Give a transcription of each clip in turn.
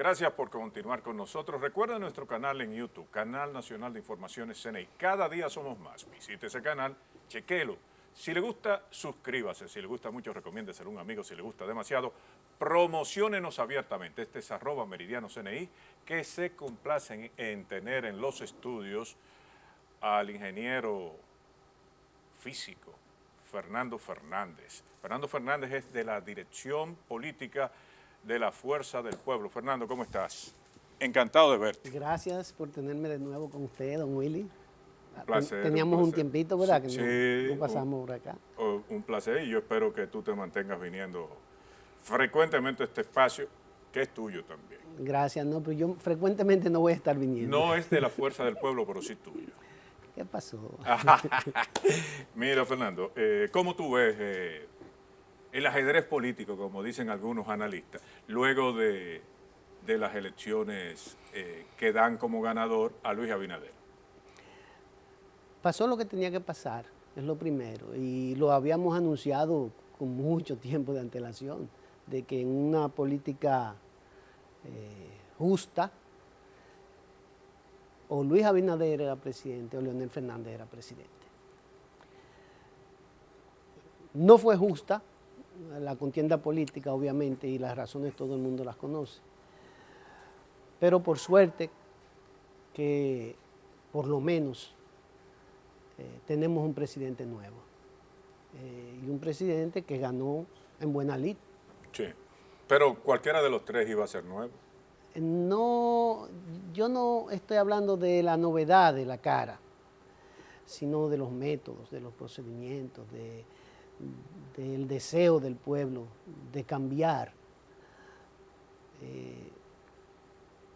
Gracias por continuar con nosotros. Recuerda nuestro canal en YouTube, Canal Nacional de Informaciones CNI. Cada día somos más. Visite ese canal, chequelo. Si le gusta, suscríbase. Si le gusta mucho, recomiéndeselo a un amigo. Si le gusta demasiado, promociónenos abiertamente. Este es @meridianocni, que se complacen en tener en los estudios al ingeniero físico Fernando Fernández. Fernando Fernández es de la Dirección Política de la Fuerza del Pueblo. Fernando, ¿cómo estás? Encantado de verte. Gracias por tenerme de nuevo con usted, don Willy. Un placer. Teníamos un tiempito, ¿verdad? Sí, Que no pasamos por acá. Un placer, y yo espero que tú te mantengas viniendo frecuentemente a este espacio, que es tuyo también. Gracias, no, pero yo frecuentemente no voy a estar viniendo. No es de la Fuerza del Pueblo, pero sí tuyo. ¿Qué pasó? Mira, Fernando, ¿cómo tú ves el ajedrez político, como dicen algunos analistas, luego de las elecciones que dan como ganador a Luis Abinader? Pasó lo que tenía que pasar, es lo primero, y lo habíamos anunciado con mucho tiempo de antelación, de que en una política justa, o Luis Abinader era presidente o Leonel Fernández era presidente. No fue justa la contienda política, obviamente, y las razones todo el mundo las conoce. Pero por suerte que por lo menos tenemos un presidente nuevo. Y un presidente que ganó en buena lid. Sí, pero cualquiera de los tres iba a ser nuevo. No, yo no estoy hablando de la novedad de la cara, sino de los métodos, de los procedimientos, del deseo del pueblo de cambiar.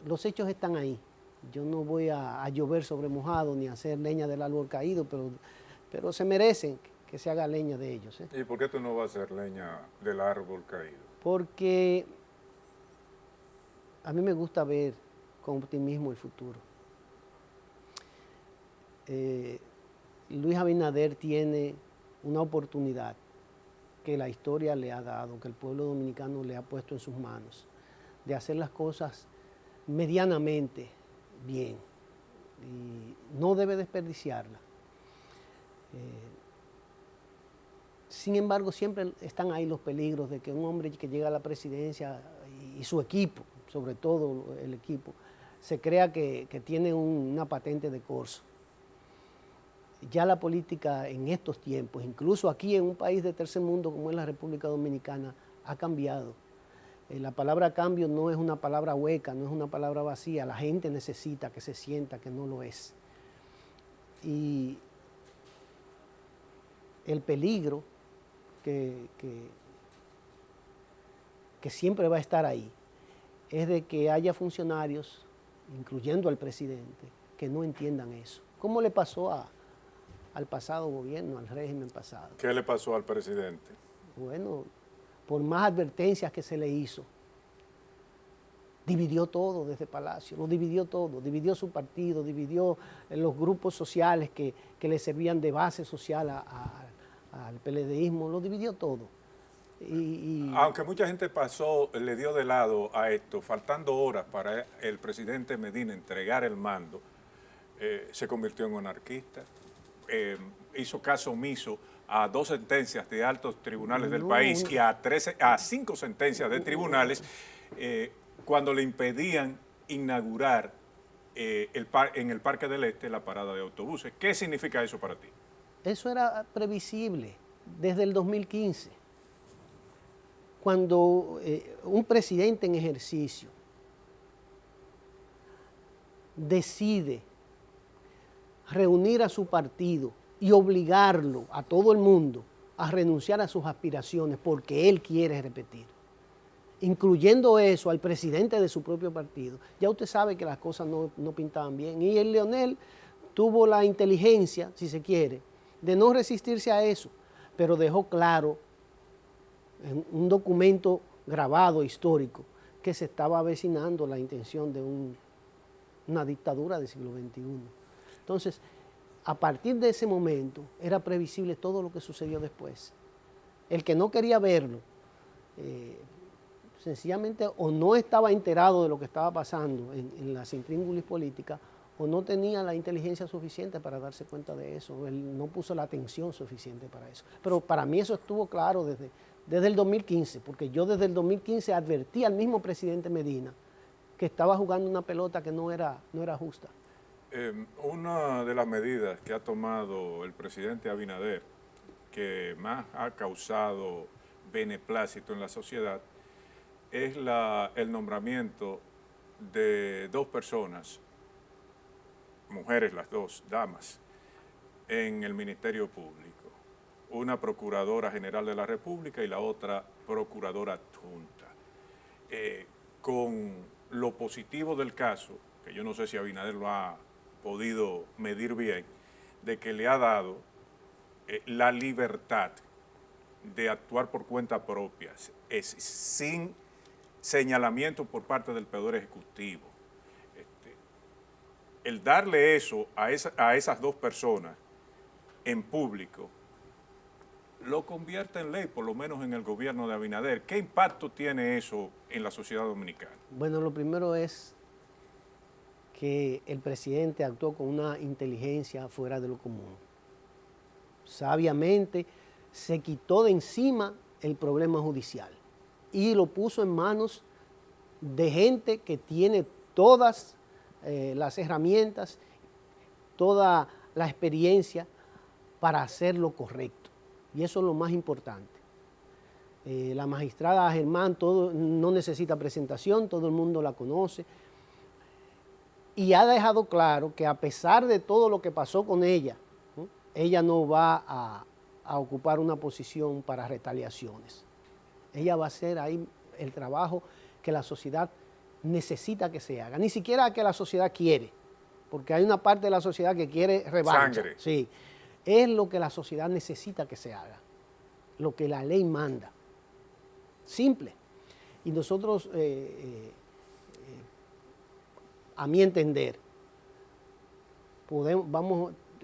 Los hechos están ahí. Yo no voy a llover sobre mojado ni a hacer leña del árbol caído, pero se merecen que se haga leña de ellos. ¿Y por qué tú no vas a hacer leña del árbol caído? Porque a mí me gusta ver con optimismo el futuro. Luis Abinader tiene una oportunidad que la historia le ha dado, que el pueblo dominicano le ha puesto en sus manos, de hacer las cosas medianamente bien, y no debe desperdiciarla. Sin embargo, siempre están ahí los peligros de que un hombre que llega a la presidencia y su equipo, sobre todo el equipo, se crea que tiene una patente de corso. Ya la política en estos tiempos, incluso aquí en un país de tercer mundo como es la República Dominicana, ha cambiado. La palabra cambio no es una palabra hueca, no es una palabra vacía. La gente necesita que se sienta que no lo es. Y el peligro que siempre va a estar ahí es de que haya funcionarios, incluyendo al presidente, que no entiendan eso. ¿Cómo le pasó al pasado gobierno, al régimen pasado? ¿Qué le pasó al presidente? Bueno, por más advertencias que se le hizo, dividió todo desde Palacio, lo dividió todo, dividió su partido, dividió los grupos sociales que le servían de base social al PLDismo, lo dividió todo. Aunque mucha gente le dio de lado a esto, faltando horas para el presidente Medina entregar el mando, se convirtió en anarquista, hizo caso omiso a 2 sentencias de altos tribunales del país y a 5 sentencias de tribunales cuando le impedían inaugurar en el Parque del Este la parada de autobuses. ¿Qué significa eso para ti? Eso era previsible desde el 2015, cuando un presidente en ejercicio decide reunir a su partido y obligarlo a todo el mundo a renunciar a sus aspiraciones porque él quiere repetir, incluyendo eso al presidente de su propio partido, ya usted sabe que las cosas no pintaban bien. Y el Leonel tuvo la inteligencia, si se quiere, de no resistirse a eso, pero dejó claro en un documento grabado histórico que se estaba avecinando la intención de una dictadura del siglo XXI. Entonces, a partir de ese momento era previsible todo lo que sucedió después. El que no quería verlo sencillamente o no estaba enterado de lo que estaba pasando en las intríngulis políticas, o no tenía la inteligencia suficiente para darse cuenta de eso, él no puso la atención suficiente para eso. Pero para mí eso estuvo claro desde el 2015, porque yo desde el 2015 advertí al mismo presidente Medina que estaba jugando una pelota que no era justa. Una de las medidas que ha tomado el presidente Abinader, que más ha causado beneplácito en la sociedad, es el nombramiento de dos personas, mujeres las dos, damas, en el Ministerio Público. Una Procuradora General de la República y la otra Procuradora Adjunta. Con lo positivo del caso, que yo no sé si Abinader lo ha podido medir bien, de que le ha dado la libertad de actuar por cuenta propia, sin señalamiento por parte del Poder Ejecutivo. El darle eso a esas dos personas en público lo convierte en ley, por lo menos en el gobierno de Abinader. ¿Qué impacto tiene eso en la sociedad dominicana? Bueno, lo primero es que el presidente actuó con una inteligencia fuera de lo común. Sabiamente se quitó de encima el problema judicial y lo puso en manos de gente que tiene todas las herramientas, toda la experiencia para hacer lo correcto. Y eso es lo más importante. La magistrada Germán no necesita presentación, todo el mundo la conoce. Y ha dejado claro que a pesar de todo lo que pasó con ella, ¿no?, ella no va a ocupar una posición para retaliaciones. Ella va a hacer ahí el trabajo que la sociedad necesita que se haga. Ni siquiera que la sociedad quiere, porque hay una parte de la sociedad que quiere revancha. Sangre. Sí, es lo que la sociedad necesita que se haga, lo que la ley manda. Simple. Y nosotros, a mi entender,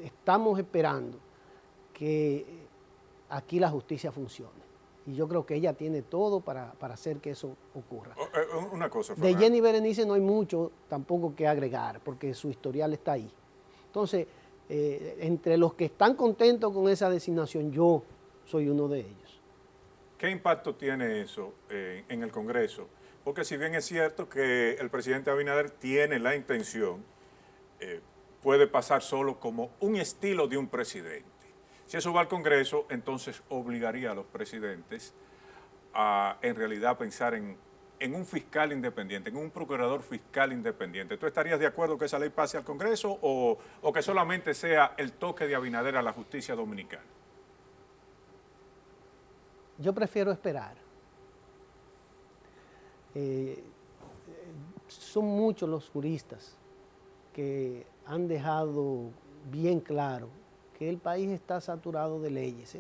estamos esperando que aquí la justicia funcione. Y yo creo que ella tiene todo para hacer que eso ocurra. Una cosa, De Fernando. Jenny Berenice no hay mucho tampoco que agregar, porque su historial está ahí. Entonces, entre los que están contentos con esa designación, yo soy uno de ellos. ¿Qué impacto tiene eso en el Congreso? Porque si bien es cierto que el presidente Abinader tiene la intención, puede pasar solo como un estilo de un presidente. Si eso va al Congreso, entonces obligaría a los presidentes a, en realidad, pensar en un fiscal independiente, en un procurador fiscal independiente. ¿Tú estarías de acuerdo que esa ley pase al Congreso o que solamente sea el toque de Abinader a la justicia dominicana? Yo prefiero esperar. Son muchos los juristas que han dejado bien claro que el país está saturado de leyes.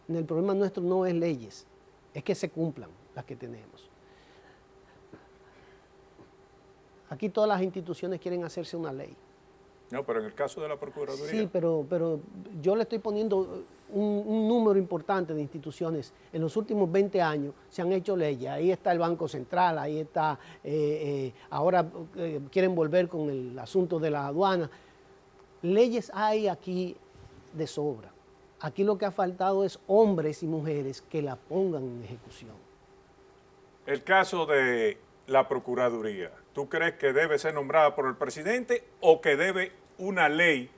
El problema nuestro no es leyes, es que se cumplan las que tenemos. Aquí todas las instituciones quieren hacerse una ley. No, pero en el caso de la Procuraduría. Sí, pero yo le estoy poniendo un número importante de instituciones. En los últimos 20 años se han hecho leyes. Ahí está el Banco Central, ahí está, ahora quieren volver con el asunto de la aduana. Leyes hay aquí de sobra. Aquí lo que ha faltado es hombres y mujeres que la pongan en ejecución. El caso de la Procuraduría, ¿tú crees que debe ser nombrada por el presidente o que debe una ley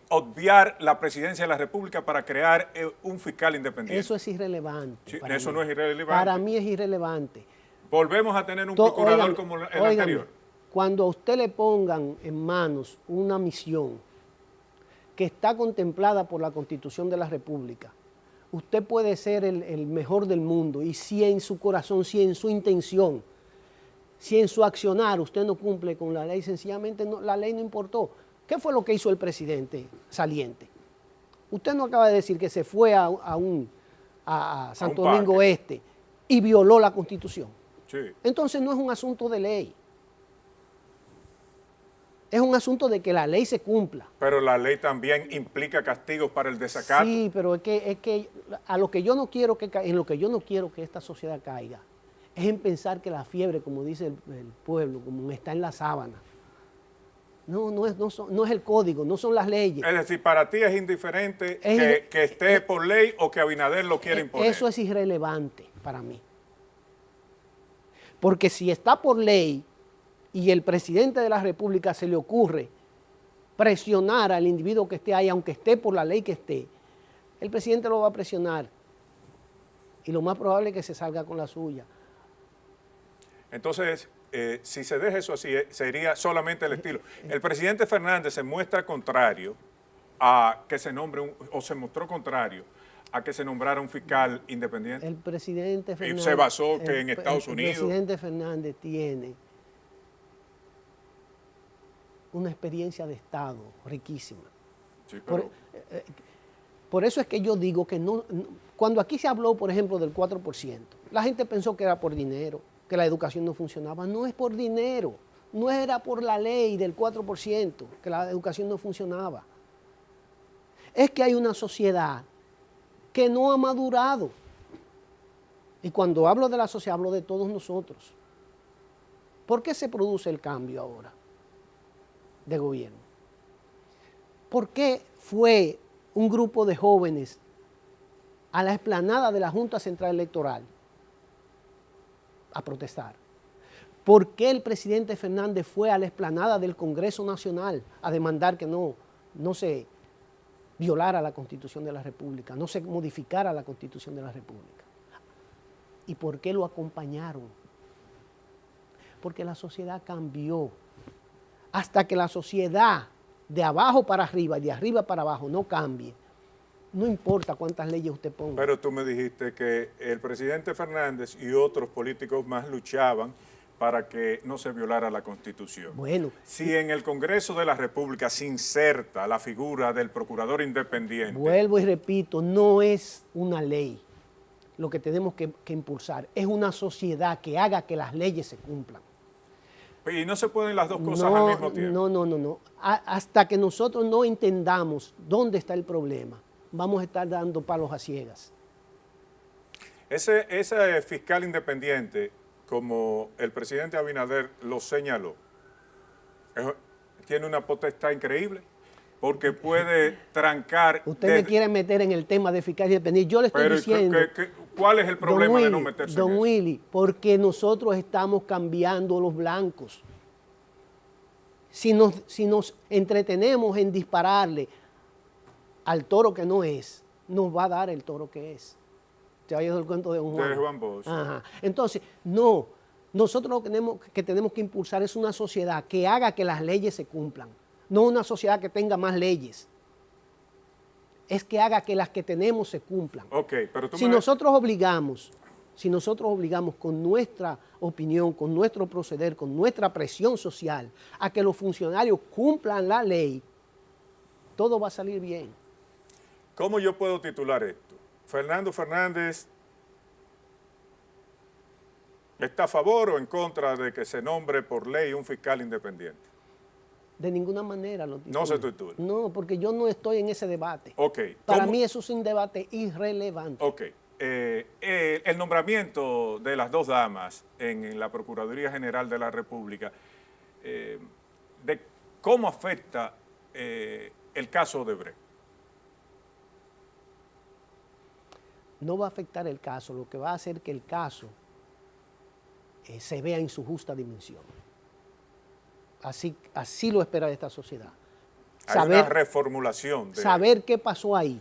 obviar la presidencia de la República para crear un fiscal independiente? Eso es irrelevante. Sí, eso mí. No es irrelevante. Para mí es irrelevante. Volvemos a tener un procurador Óigame, como el óigame, anterior. Cuando a usted le pongan en manos una misión que está contemplada por la Constitución de la República, usted puede ser el mejor del mundo y si en su corazón, si en su intención, si en su accionar usted no cumple con la ley, sencillamente la ley no importó. ¿Qué fue lo que hizo el presidente saliente? Usted no acaba de decir que se fue a Santo Domingo Este y violó la Constitución. Sí. Entonces no es un asunto de ley. Es un asunto de que la ley se cumpla. Pero la ley también implica castigos para el desacato. Sí, pero es que a lo que yo no quiero en lo que yo no quiero que esta sociedad caiga es en pensar que la fiebre, como dice el pueblo, como está en la sábana. No es el código, no son las leyes. Es decir, para ti es indiferente que esté por ley o que Abinader lo quiera imponer. Eso es irrelevante para mí. Porque si está por ley y el presidente de la República se le ocurre presionar al individuo que esté ahí, aunque esté por la ley que esté, el presidente lo va a presionar. Y lo más probable es que se salga con la suya. Entonces, si se deja eso así, sería solamente el estilo. El presidente Fernández se muestra contrario a que se nombre, o se mostró contrario a que se nombrara un fiscal independiente. El presidente Fernández... Se basó que en Estados Unidos... El presidente Fernández tiene una experiencia de Estado riquísima. Sí, pero... Por eso es que yo digo que cuando aquí se habló, por ejemplo, del 4%, la gente pensó que era por dinero, que la educación no funcionaba. No es por dinero, no era por la ley del 4% que la educación no funcionaba. Es que hay una sociedad que no ha madurado. Y cuando hablo de la sociedad, hablo de todos nosotros. ¿Por qué se produce el cambio ahora de gobierno? ¿Por qué fue un grupo de jóvenes a la explanada de la Junta Central Electoral a protestar? ¿Por qué el presidente Fernández fue a la explanada del Congreso Nacional a demandar que no se violara la Constitución de la República, no se modificara la Constitución de la República? ¿Y por qué lo acompañaron? Porque la sociedad cambió. Hasta que la sociedad de abajo para arriba y de arriba para abajo no cambie, no importa cuántas leyes usted ponga. Pero tú me dijiste que el presidente Fernández y otros políticos más luchaban para que no se violara la Constitución. Bueno, si en el Congreso de la República se inserta la figura del procurador independiente... Vuelvo y repito, no es una ley lo que tenemos que impulsar, es una sociedad que haga que las leyes se cumplan. Y no se pueden las dos cosas al mismo tiempo. No. Hasta que nosotros no entendamos dónde está el problema, vamos a estar dando palos a ciegas. Ese fiscal independiente, como el presidente Abinader lo señaló, tiene una potestad increíble porque puede trancar... Usted me quiere meter en el tema de fiscal independiente. Yo le estoy diciendo... ¿Cuál es el problema de no meterse en eso? Don Willy, porque nosotros estamos cambiando los blancos. Si nos entretenemos en dispararle al toro que no es, nos va a dar el toro que es. ¿Te ha oído el cuento de Juan Bosch? Ajá. Entonces, no. Nosotros lo que tenemos que impulsar es una sociedad que haga que las leyes se cumplan. No una sociedad que tenga más leyes. Es que haga que las que tenemos se cumplan. Okay, pero si nosotros obligamos con nuestra opinión, con nuestro proceder, con nuestra presión social, a que los funcionarios cumplan la ley, todo va a salir bien. ¿Cómo yo puedo titular esto? Fernando Fernández ¿está a favor o en contra de que se nombre por ley un fiscal independiente? De ninguna manera lo titulo. No se titula. No, porque yo no estoy en ese debate. Okay. Para mí eso es un debate irrelevante. Ok. El nombramiento de las dos damas en la Procuraduría General de la República, de ¿cómo afecta el caso de Odebrecht? No va a afectar el caso, lo que va a hacer que el caso se vea en su justa dimensión. Así lo espera esta sociedad. Hay una reformulación. Saber qué pasó ahí,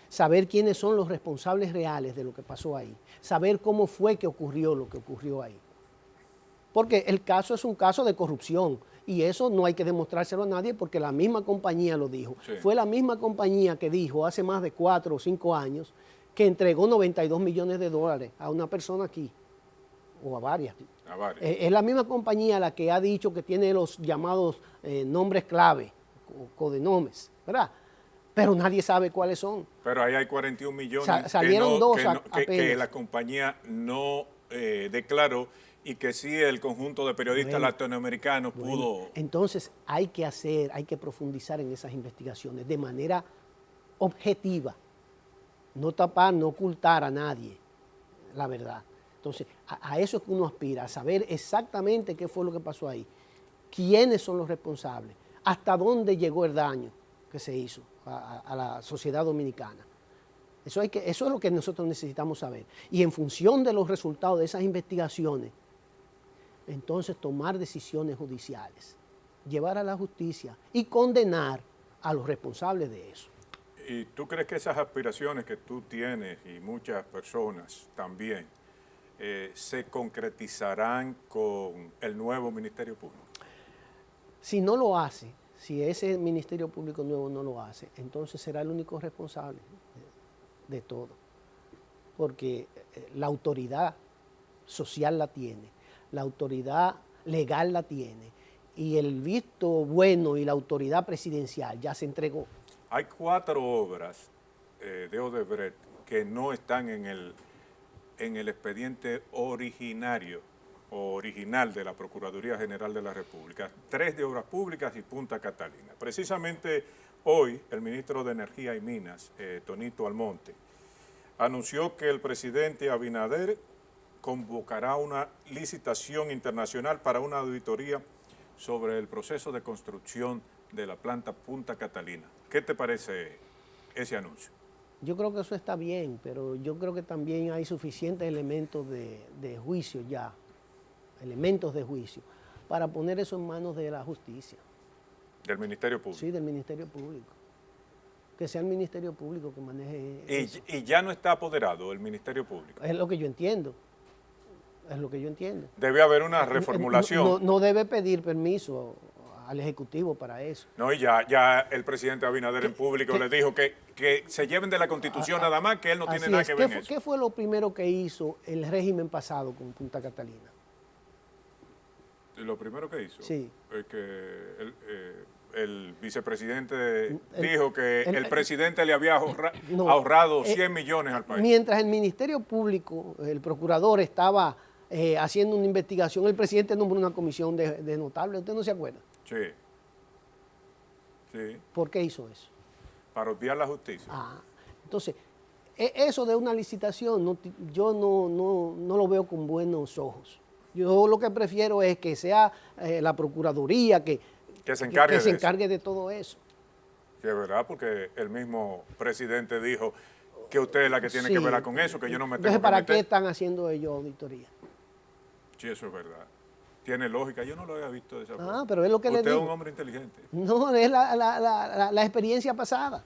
saber quiénes son los responsables reales de lo que pasó ahí, saber cómo fue que ocurrió lo que ocurrió ahí. Porque el caso es un caso de corrupción y eso no hay que demostrárselo a nadie porque la misma compañía lo dijo. Sí. Fue la misma compañía que dijo hace más de 4 o 5 años que entregó 92 millones de dólares a una persona aquí, o a varias. Es la misma compañía la que ha dicho que tiene los llamados nombres clave, codenomes, ¿verdad? Pero nadie sabe cuáles son. Pero ahí hay 41 millones salieron que la compañía no declaró y que sí el conjunto de periodistas latinoamericanos pudo... Entonces hay que profundizar en esas investigaciones de manera objetiva, no tapar, no ocultar a nadie la verdad. Entonces, a eso es que uno aspira, a saber exactamente qué fue lo que pasó ahí, quiénes son los responsables, hasta dónde llegó el daño que se hizo a la sociedad dominicana. Eso es lo que nosotros necesitamos saber. Y en función de los resultados de esas investigaciones, entonces tomar decisiones judiciales, llevar a la justicia y condenar a los responsables de eso. ¿Y tú crees que esas aspiraciones que tú tienes y muchas personas también se concretizarán con el nuevo Ministerio Público? Si no lo hace, si ese Ministerio Público nuevo no lo hace, entonces será el único responsable de todo. Porque la autoridad social la tiene, la autoridad legal la tiene, y el visto bueno y la autoridad presidencial ya se entregó. Hay 4 obras de Odebrecht que no están en el expediente originario o original de la Procuraduría General de la República. 3 de Obras Públicas y Punta Catalina. Precisamente hoy el ministro de Energía y Minas, Tonito Almonte, anunció que el presidente Abinader convocará una licitación internacional para una auditoría sobre el proceso de construcción de la planta Punta Catalina. ¿Qué te parece ese anuncio? Yo creo que eso está bien, pero yo creo que también hay suficientes elementos de juicio ya, elementos de juicio, para poner eso en manos de la justicia. ¿Del Ministerio Público? Sí, del Ministerio Público. Que sea el Ministerio Público que maneje eso. Y ya no está apoderado el Ministerio Público. Es lo que yo entiendo. Es lo que yo entiendo. Debe haber una reformulación. No debe pedir permiso al Ejecutivo para eso. No, y ya el presidente Abinader en público le dijo que se lleven de la Constitución nada más, que él no tiene nada que ver en eso. ¿Qué fue lo primero que hizo el régimen pasado con Punta Catalina? Lo primero que hizo Sí. es que el vicepresidente dijo que el presidente le había ahorrado 100 millones al país. Mientras el Ministerio Público, el procurador estaba haciendo una investigación, el presidente nombró una comisión de notables. ¿Usted no se acuerda? Sí. Sí. ¿Por qué hizo eso? Para obviar la justicia. Entonces, eso de una licitación yo no lo veo con buenos ojos. Yo lo que prefiero es que sea la Procuraduría que se encargue de todo eso. Sí, es verdad, porque el mismo presidente dijo que usted es la que tiene que ver con eso, que yo no me tengo que meter. Entonces, ¿para qué están haciendo ellos auditoría? Sí, eso es verdad. Tiene lógica, yo no lo había visto de esa forma. Pero es lo que le digo. Usted es un hombre inteligente. No, es la experiencia pasada.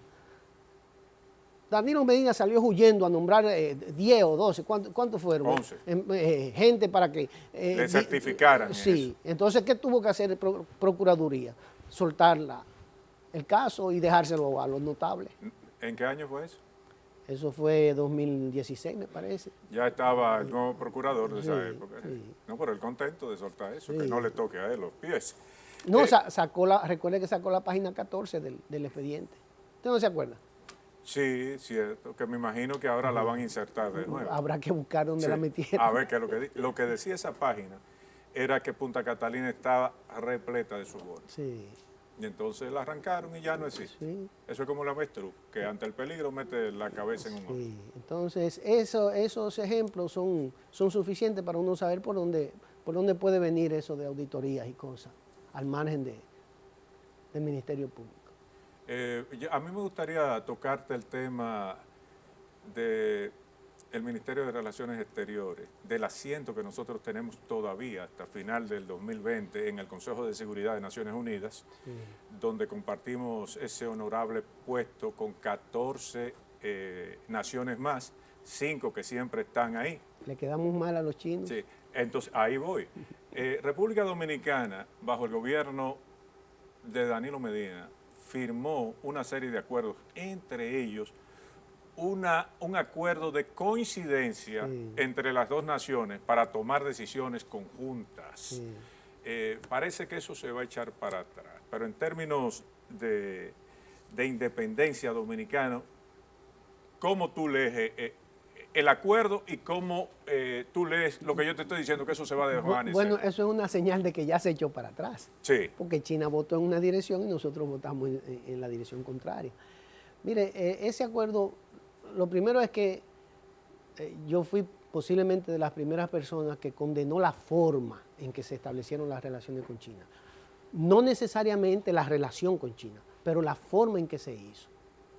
Danilo Medina salió huyendo a nombrar 10 o 12, ¿cuántos fueron? 11. Gente para que... le certificaran Sí, eso. Entonces, ¿qué tuvo que hacer Procuraduría? Soltar el caso y dejárselo a los notables. ¿En qué año fue eso? Eso fue 2016, me parece. Ya estaba el nuevo procurador de esa época. Sí. No, pero él contento de soltar eso, Sí. que no le toque a él los pies. No, recuerde que sacó la página 14 del expediente. ¿Usted no se acuerda? Sí, cierto, que me imagino que ahora la van a insertar de nuevo. Habrá que buscar dónde Sí. la metieron. A ver, que lo que decía esa página era que Punta Catalina estaba repleta de soborno. Sí. Y entonces la arrancaron y ya no existe. Sí. Eso es como el avestruz, que ante el peligro mete la cabeza en un hoyo. Sí. Entonces, esos ejemplos son suficientes para uno saber por dónde puede venir eso de auditorías y cosas, al margen del Ministerio Público. A mí me gustaría tocarte el tema del Ministerio de Relaciones Exteriores, del asiento que nosotros tenemos todavía hasta final del 2020 en el Consejo de Seguridad de Naciones Unidas, Sí. donde compartimos ese honorable puesto con 14 naciones más, 5 que siempre están ahí. Le quedamos mal a los chinos. Sí, entonces ahí voy. República Dominicana, bajo el gobierno de Danilo Medina, firmó una serie de acuerdos, entre ellos un acuerdo de coincidencia entre las dos naciones para tomar decisiones conjuntas. Sí. Parece que eso se va a echar para atrás, pero en términos de independencia dominicana, ¿cómo tú lees el acuerdo y cómo tú lees lo que yo te estoy diciendo, que eso se va a desvanecer? Bueno, eso es una señal de que ya se echó para atrás. Sí. Porque China votó en una dirección y nosotros votamos en la dirección contraria. Mire, ese acuerdo, lo primero es que yo fui posiblemente de las primeras personas que condenó la forma en que se establecieron las relaciones con China. No necesariamente la relación con China, pero la forma en que se hizo.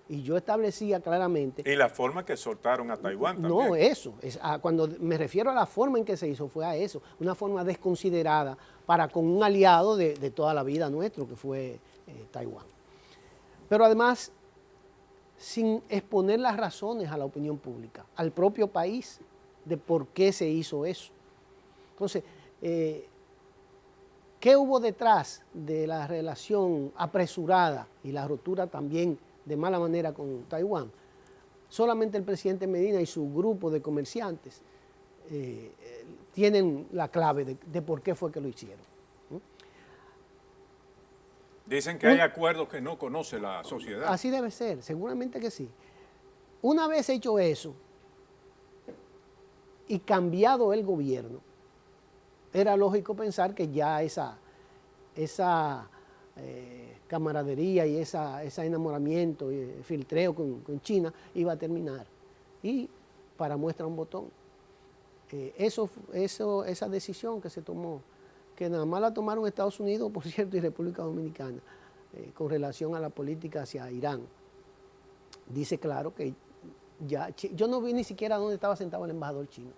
Y yo establecía claramente... Y la forma que soltaron a Taiwán también. No, eso. Cuando me refiero a la forma en que se hizo, fue a eso. Una forma desconsiderada para con un aliado de toda la vida nuestro, que fue Taiwán. Pero además, sin exponer las razones a la opinión pública, al propio país, de por qué se hizo eso. Entonces, ¿qué hubo detrás de la relación apresurada y la rotura también de mala manera con Taiwán? Solamente el presidente Medina y su grupo de comerciantes tienen la clave de por qué fue que lo hicieron. Dicen que hay acuerdos que no conoce la sociedad. Así debe ser, seguramente que sí. Una vez hecho eso y cambiado el gobierno, era lógico pensar que ya esa camaradería y ese enamoramiento y filtreo con China iba a terminar. Y para muestra un botón. Esa decisión que se tomó, que nada más la tomaron Estados Unidos, por cierto, y República Dominicana, con relación a la política hacia Irán, dice claro que ya, yo no vi ni siquiera dónde estaba sentado el embajador chino.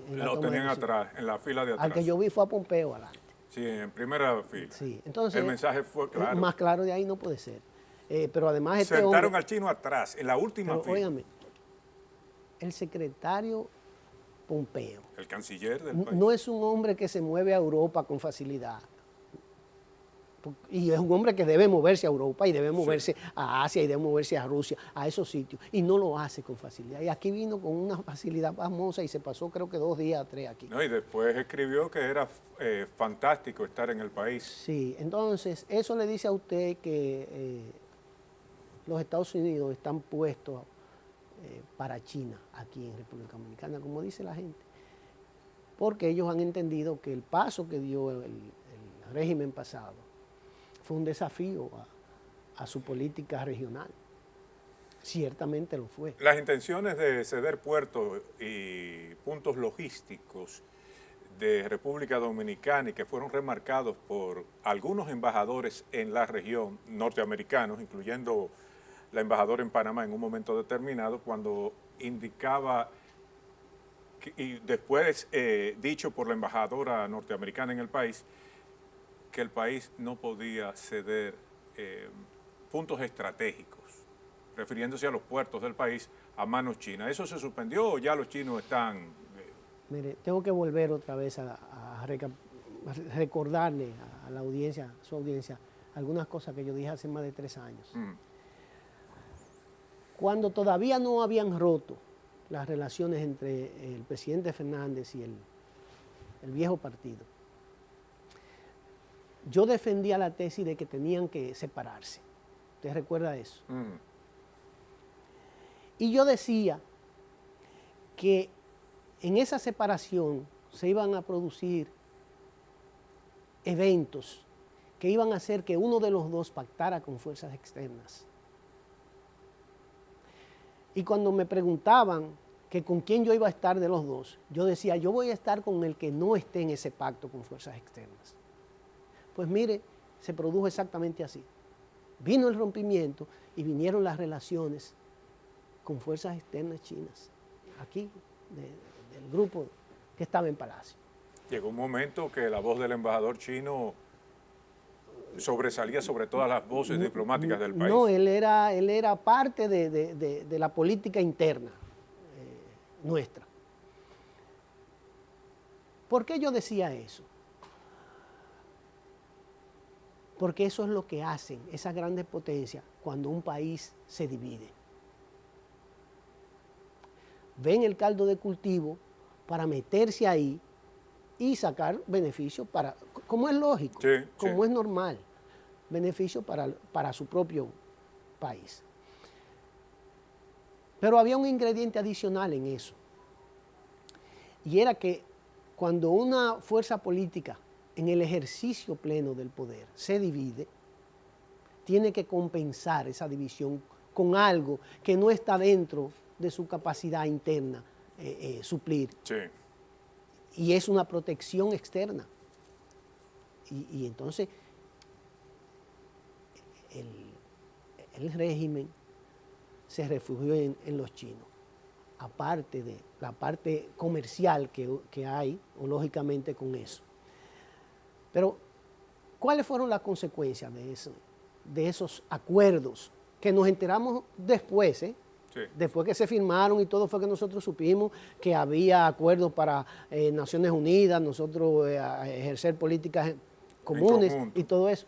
Lo tenían atrás, en la fila de atrás. Al que yo vi fue a Pompeo adelante. Sí, en primera fila. Sí, entonces, el mensaje fue claro. Más claro de ahí no puede ser. Pero además sentaron al chino atrás, en la última fila. Óigame, el secretario Pompeo, el canciller del país, no es un hombre que se mueve a Europa con facilidad. Y es un hombre que debe moverse a Europa y debe moverse a Asia y debe moverse a Rusia, a esos sitios. Y no lo hace con facilidad. Y aquí vino con una facilidad pasmosa y se pasó creo que 2 días, 3 aquí. No, y después escribió que era fantástico estar en el país. Sí, entonces eso le dice a usted que los Estados Unidos están puestos para China aquí en República Dominicana, como dice la gente. Porque ellos han entendido que el paso que dio el régimen pasado fue un desafío a su política regional. Ciertamente lo fue. Las intenciones de ceder puertos y puntos logísticos de República Dominicana y que fueron remarcados por algunos embajadores en la región norteamericanos, incluyendo la embajadora en Panamá en un momento determinado, cuando indicaba, y después dicho por la embajadora norteamericana en el país, que el país no podía ceder puntos estratégicos, refiriéndose a los puertos del país, a manos chinas. ¿Eso se suspendió o ya los chinos están...? Mire, tengo que volver otra vez a recordarle a la audiencia, a su audiencia, algunas cosas que yo dije hace más de 3 años. Cuando todavía no habían roto las relaciones entre el presidente Fernández y el viejo partido, yo defendía la tesis de que tenían que separarse. ¿Usted recuerda eso? Y yo decía que en esa separación se iban a producir eventos que iban a hacer que uno de los dos pactara con fuerzas externas. Y cuando me preguntaban que con quién yo iba a estar de los dos, yo decía, yo voy a estar con el que no esté en ese pacto con fuerzas externas. Pues mire, se produjo exactamente así. Vino el rompimiento y vinieron las relaciones con fuerzas externas chinas, aquí, del grupo que estaba en Palacio. Llegó un momento que la voz del embajador chino sobresalía sobre todas las voces diplomáticas del país. No, él era parte de la política interna nuestra. ¿Por qué yo decía eso? Porque eso es lo que hacen esas grandes potencias cuando un país se divide. Ven el caldo de cultivo para meterse ahí y sacar beneficios para, como es lógico, como es normal, beneficios para su propio país. Pero había un ingrediente adicional en eso, y era que cuando una fuerza política en el ejercicio pleno del poder se divide, tiene que compensar esa división con algo que no está dentro de su capacidad interna suplir. Sí. Y es una protección externa. Y entonces el régimen se refugió en los chinos, aparte de la parte comercial que hay, o lógicamente con eso. Pero, ¿cuáles fueron las consecuencias de esos acuerdos? Que nos enteramos después, Sí. Después que se firmaron y todo fue que nosotros supimos que había acuerdos para Naciones Unidas, nosotros ejercer políticas comunes y todo eso.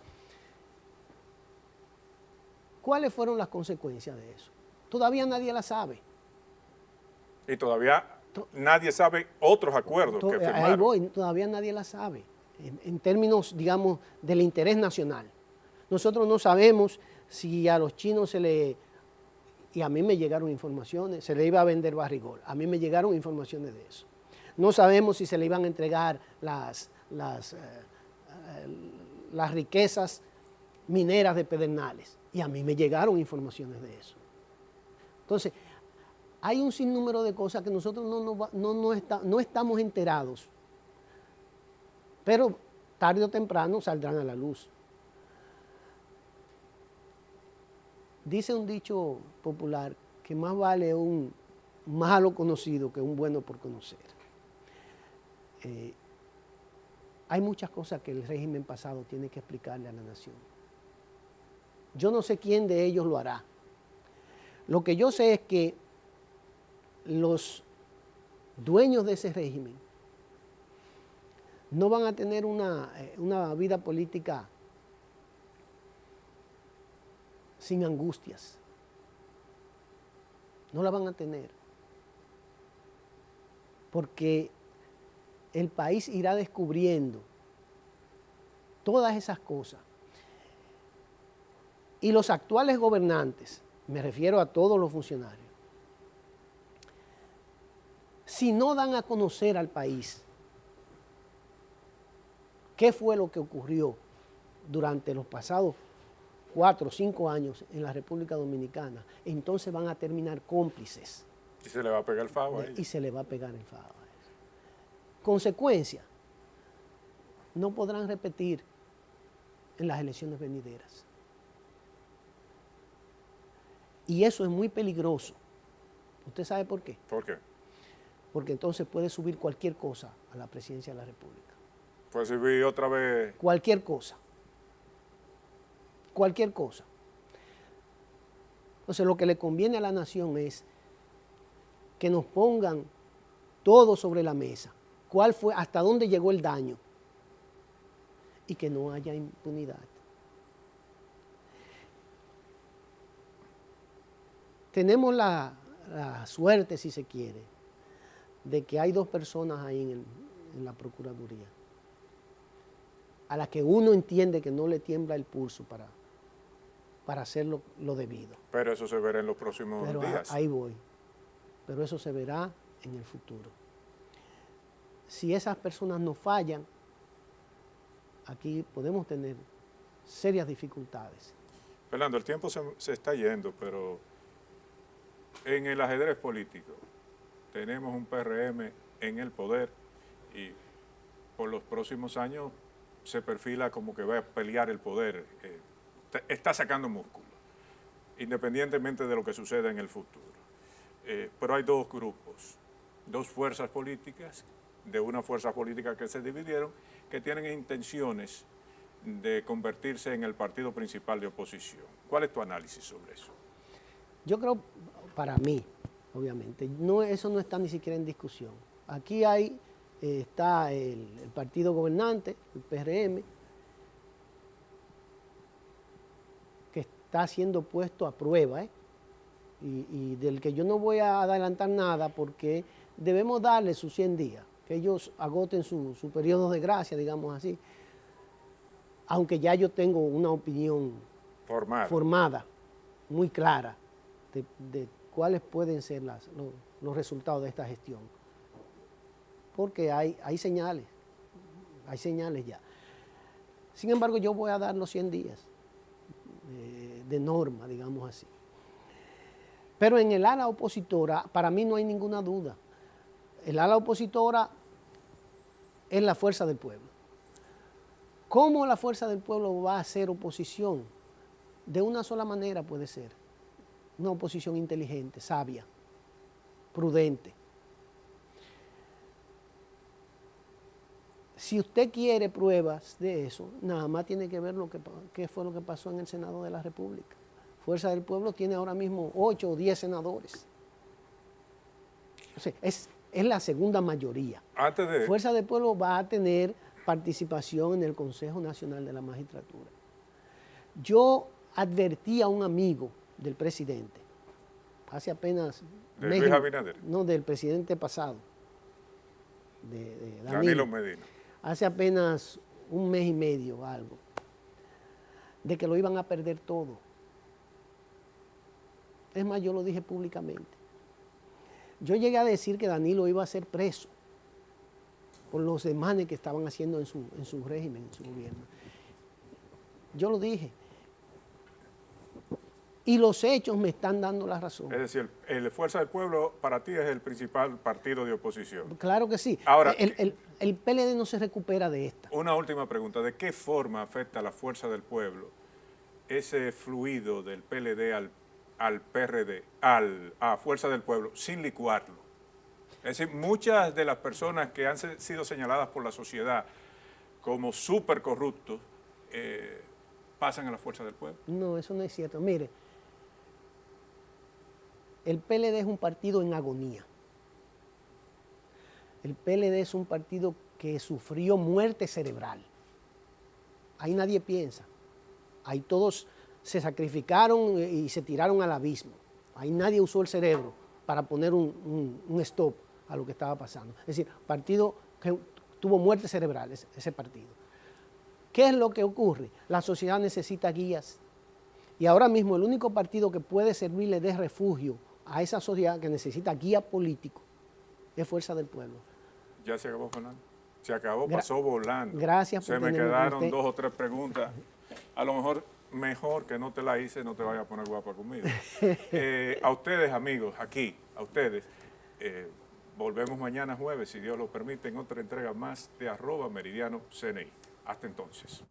¿Cuáles fueron las consecuencias de eso? Todavía nadie la sabe. Y todavía nadie sabe otros acuerdos que firmaron. Ahí voy, todavía nadie la sabe. En términos, digamos, del interés nacional. Nosotros no sabemos si a los chinos y a mí me llegaron informaciones, se le iba a vender barrigol. A mí me llegaron informaciones de eso. No sabemos si se le iban a entregar las riquezas mineras de Pedernales. Y a mí me llegaron informaciones de eso. Entonces, hay un sinnúmero de cosas que nosotros no estamos enterados. Pero tarde o temprano saldrán a la luz. Dice un dicho popular que más vale un malo conocido que un bueno por conocer. Hay muchas cosas que el régimen pasado tiene que explicarle a la nación. Yo no sé quién de ellos lo hará. Lo que yo sé es que los dueños de ese régimen no van a tener una vida política sin angustias. No la van a tener. Porque el país irá descubriendo todas esas cosas. Y los actuales gobernantes, me refiero a todos los funcionarios, si no dan a conocer al país qué fue lo que ocurrió durante los pasados 4 o 5 años en la República Dominicana, entonces van a terminar cómplices. Y se le va a pegar el favo a ellos. Y se le va a pegar el favo a eso. Consecuencia, no podrán repetir en las elecciones venideras. Y eso es muy peligroso. ¿Usted sabe por qué? ¿Por qué? Porque entonces puede subir cualquier cosa a la presidencia de la República. Puede subir otra vez. Cualquier cosa. Cualquier cosa. Entonces lo que le conviene a la nación es que nos pongan todo sobre la mesa. ¿Cuál fue, hasta dónde llegó el daño? Y que no haya impunidad. Tenemos la suerte, si se quiere, de que hay 2 personas ahí en la Procuraduría, a las que uno entiende que no le tiembla el pulso para hacer lo debido. Pero eso se verá en los próximos días. Ahí voy. Pero eso se verá en el futuro. Si esas personas no fallan, aquí podemos tener serias dificultades. Fernando, el tiempo se está yendo, pero en el ajedrez político tenemos un PRM en el poder y por los próximos años se perfila como que va a pelear el poder. Está sacando músculo, independientemente de lo que suceda en el futuro. Pero hay 2 grupos, 2 fuerzas políticas, de una fuerza política que se dividieron, que tienen intenciones de convertirse en el partido principal de oposición. ¿Cuál es tu análisis sobre eso? Yo creo, para mí, obviamente, eso no está ni siquiera en discusión. Aquí está el partido gobernante, el PRM, que está siendo puesto a prueba, y del que yo no voy a adelantar nada porque debemos darle sus 100 días, que ellos agoten su periodo de gracia, digamos así, aunque ya yo tengo una opinión formada muy clara de cuáles pueden ser los resultados de esta gestión. Porque hay señales ya. Sin embargo, yo voy a dar los 100 días de norma, digamos así. Pero en el ala opositora, para mí no hay ninguna duda. el ala opositora es la fuerza del pueblo. ¿Cómo la fuerza del pueblo va a hacer oposición? De una sola manera puede ser. Una oposición inteligente, sabia, prudente. Si usted quiere pruebas de eso, nada más tiene que ver qué fue lo que pasó en el Senado de la República. Fuerza del Pueblo tiene ahora mismo 8 o 10 senadores. O sea, es la segunda mayoría. Fuerza del Pueblo va a tener participación en el Consejo Nacional de la Magistratura. Yo advertí a un amigo del presidente, hace apenas... ¿De Luis Abinader? No, del presidente pasado, de Danilo Medina. Hace apenas un mes y medio o algo, de que lo iban a perder todo. Es más, yo lo dije públicamente. Yo llegué a decir que Danilo iba a ser preso por los desmanes que estaban haciendo en su régimen, en su gobierno. Yo lo dije. Y los hechos me están dando la razón. Es decir, el Fuerza del Pueblo para ti es el principal partido de oposición. Claro que sí. Ahora, el PLD no se recupera de esta. Una última pregunta. ¿De qué forma afecta a la Fuerza del Pueblo ese fluido del PLD al PRD, a Fuerza del Pueblo, sin licuarlo? Es decir, muchas de las personas que han sido señaladas por la sociedad como súper corruptos pasan a la Fuerza del Pueblo. No, eso no es cierto. Mire, el PLD es un partido en agonía. El PLD es un partido que sufrió muerte cerebral. Ahí nadie piensa. Ahí todos se sacrificaron y se tiraron al abismo. Ahí nadie usó el cerebro para poner un stop a lo que estaba pasando. Es decir, partido que tuvo muerte cerebral, ese partido. ¿Qué es lo que ocurre? La sociedad necesita guías. Y ahora mismo el único partido que puede servirle de refugio a esa sociedad que necesita guía político es Fuerza del Pueblo. Ya se acabó, Fernando. Se acabó, pasó volando. Gracias por tenerme. Se me quedaron 2 o 3 preguntas. A lo mejor que no te la hice, no te vayas a poner guapa conmigo. A ustedes, amigos, aquí, a ustedes, volvemos mañana jueves, si Dios lo permite, en otra entrega más de @meridiano CNI. Hasta entonces.